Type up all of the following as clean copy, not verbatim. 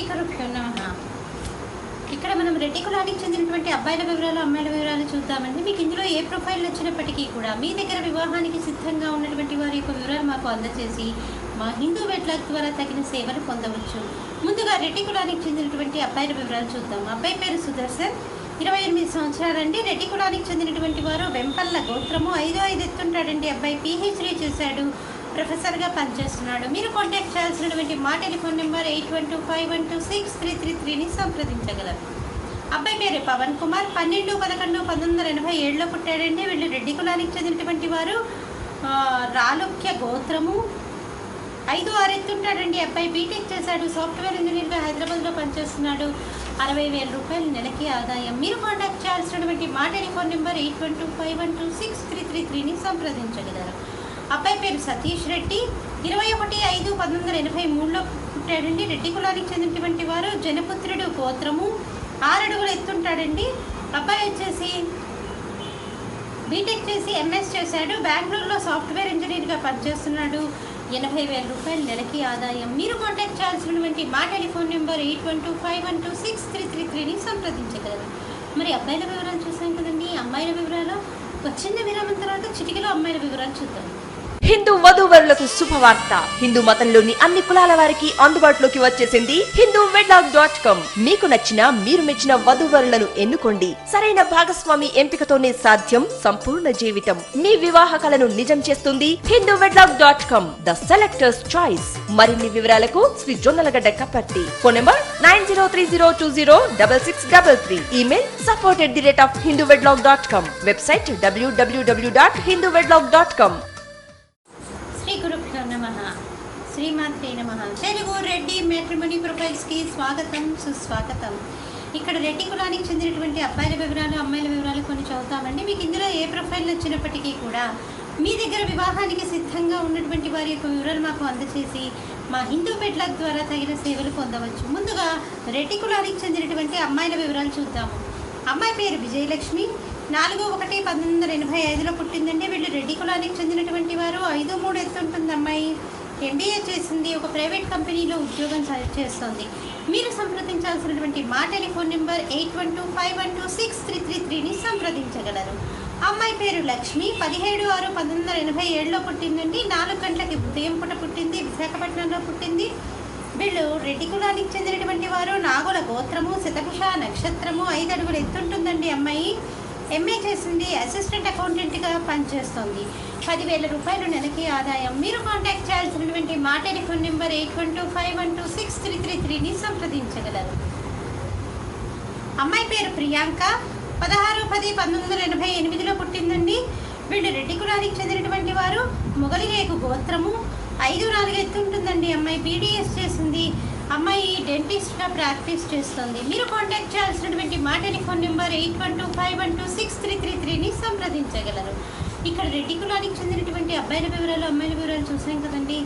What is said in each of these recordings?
శ్రీగురుభ్యో నమః. ఇక్కడ మనం రెడ్డి కులానికి చెందినటువంటి అబ్బాయిల వివరాలు అమ్మాయిల వివరాలు చూద్దామండి. మీకు ఇందులో ఏ ప్రొఫైల్ వచ్చినప్పటికీ కూడా మీ దగ్గర వివాహానికి సిద్ధంగా ఉన్నటువంటి వారి యొక్క వివరాలు మాకు అందజేసి మా హిందూ వెట్లాక్ ద్వారా తగిన సేవలు పొందవచ్చు. ముందుగా రెడ్డి కులానికి చెందినటువంటి అబ్బాయిల వివరాలు చూద్దాం. అబ్బాయి పేరు సుదర్శన్, 28 సంవత్సరాలండి. రెడ్డి కులానికి చెందినటువంటి వారు వెంపల్ల గోత్రము, 5'5" ఎత్తుంటాడండి. అబ్బాయి PhD చేశాడు, ప్రొఫెసర్గా పనిచేస్తున్నాడు. మీరు కాంటాక్ట్ చేయాల్సినటువంటి మా టెలిఫోన్ నెంబర్ 8125126333ని సంప్రదించగలరు. అబ్బాయి పేరు పవన్ కుమార్, 12/11/1987లో పుట్టాడండి. వీళ్ళు రెడ్డి కులానికి చెందినటువంటి వారు. రాలుక్య గోత్రము, 5'6" ఎత్తుంటాడండి. అబ్బాయి బీటెక్ చేశాడు, సాఫ్ట్వేర్ ఇంజనీర్గా హైదరాబాద్లో పనిచేస్తున్నాడు. 60,000 రూపాయలు నెలకి ఆదాయం. మీరు కాంటాక్ట్ చేయాల్సినటువంటి మా టెలిఫోన్ నెంబర్ 8125126333ని సంప్రదించగలరు. అబ్బాయి పేరు సతీష్ రెడ్డి, 21/5/1983లో పుట్టాడండి. రెడ్డి కులానికి చెందినటువంటి వారు. జనపుత్రుడు గోత్రము, 6 అడుగులు ఎత్తుంటాడండి. అబ్బాయి వచ్చేసి బీటెక్ చేసి MS చేశాడు, బెంగళూరులో సాఫ్ట్వేర్ ఇంజనీర్గా పనిచేస్తున్నాడు. 80,000 రూపాయలు నెలకి ఆదాయం. మీరు కాంటాక్ట్ చేయాల్సినటువంటి మా టెలిఫోన్ నెంబర్ 8125126333ని సంప్రదించగలరు. మరి అబ్బాయిల వివరాలు చూసాం కదండి. అమ్మాయిల వివరాలు ఒక చిన్న విరామం తర్వాత చిటికలో అమ్మాయిల వివరాలు చూద్దాం. హిందూ వధూవరులకు శుభవార్త. హిందూ మతంలోని అన్ని కులాల వారికి అందుబాటులోకి వచ్చేసింది hinduwedlock.com. మీకు నచ్చిన మీరు మెచ్చిన వధూవరులను ఎన్నుకోండి. సరైన భాగస్వామి ఎంపికతోనే సాధ్యం సంపూర్ణ జీవితం. మీ వివాహ కలను నిజం చేస్తుంది hinduwedlock.com, ద సెలెక్టర్స్ చాయిస్. మరిన్ని వివరాలకు Shri Jonnalagadda Kaparthi. Phone number 9030206633. Email support@hinduwedlock.com. Website www.hinduwedlock.com. శ్రీగురుభ్యో నమః. శ్రీమాత్రే నమః. తెలుగు రెడ్డి మ్యాట్రిమోనీ ప్రొఫైల్స్కి స్వాగతం, సుస్వాగతం. ఇక్కడ రెడ్డి కులానికి చెందినటువంటి అబ్బాయిల వివరాలు అమ్మాయిల వివరాలు కొన్ని చదువుతామండి. మీకు ఇందులో ఏ ప్రొఫైల్ వచ్చినప్పటికీ కూడా మీ దగ్గర వివాహానికి సిద్ధంగా ఉన్నటువంటి వారి యొక్క వివరాలు మాకు అందజేసి మా హిందూ వెట్లాక్ ద్వారా తగిన సేవలు పొందవచ్చు. ముందుగా రెడ్డి కులానికి చెందినటువంటి అమ్మాయిల వివరాలు చూద్దాము. అమ్మాయి పేరు విజయలక్ష్మి, 4/1/1985లో పుట్టిందండి. వీళ్ళు రెడ్డి కులానికి చెందినటువంటి వారు. 5'3" ఎత్తుంటుంది అమ్మాయి. MBA చేసింది, ఒక ప్రైవేట్ కంపెనీలో ఉద్యోగం చేస్తుంది. మీరు సంప్రదించాల్సినటువంటి మా టెలిఫోన్ నెంబర్ 8125126333ని సంప్రదించగలరు. అమ్మాయి పేరు లక్ష్మి, 17/6/1987లో పుట్టిందండి. 4 గంటలకి ఉదయం పూట పుట్టింది, విశాఖపట్నంలో పుట్టింది. వీళ్ళు రెడ్డి కులానికి చెందినటువంటి వారు. నాగుల గోత్రము, శతభిష నక్షత్రము, 5 అడుగులు ఎత్తుంటుందండి అమ్మాయి. MA చేసింది, అసిస్టెంట్ అకౌంటెంట్గా పనిచేస్తుంది. 10,000 రూపాయలు నెలకి ఆదాయం. మీరు కాంటాక్ట్ చేయాల్సినటువంటి మా టెలిఫోన్ నెంబర్ 8125126333ని సంప్రదించగలరు. అమ్మాయి పేరు ప్రియాంక, 16/10/1988లో పుట్టిందండి. వీళ్ళు రెడ్డి కులానికి చెందినటువంటి వారు. మొగలిరేకు గోత్రము, 5'4" ఎత్తుంటుందండి అమ్మాయి. BDS చేసింది. అమ్మాయి డెంటిస్ట్గా ప్రాక్టీస్ చేస్తుంది. మీరు కాంటాక్ట్ చేయాల్సినటువంటి మా టెలిఫోన్ నెంబర్ 8125126333ని సంప్రదించగలరు. ఇక్కడ రెడ్డి కులానికి చెందినటువంటి అబ్బాయిల వివరాలు అమ్మాయిల వివరాలు చూసాం కదండి.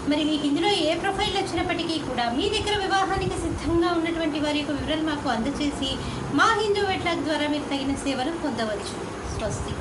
మరి మీకు ఇందులో ఏ ప్రొఫైల్ వచ్చినప్పటికీ కూడా మీ దగ్గర వివాహానికి సిద్ధంగా ఉన్నటువంటి వారి యొక్క వివరాలు మాకు అందజేసి మా హిందూ వెట్లాక్ ద్వారా మీరు తగిన సేవలు పొందవచ్చు. స్వస్తి.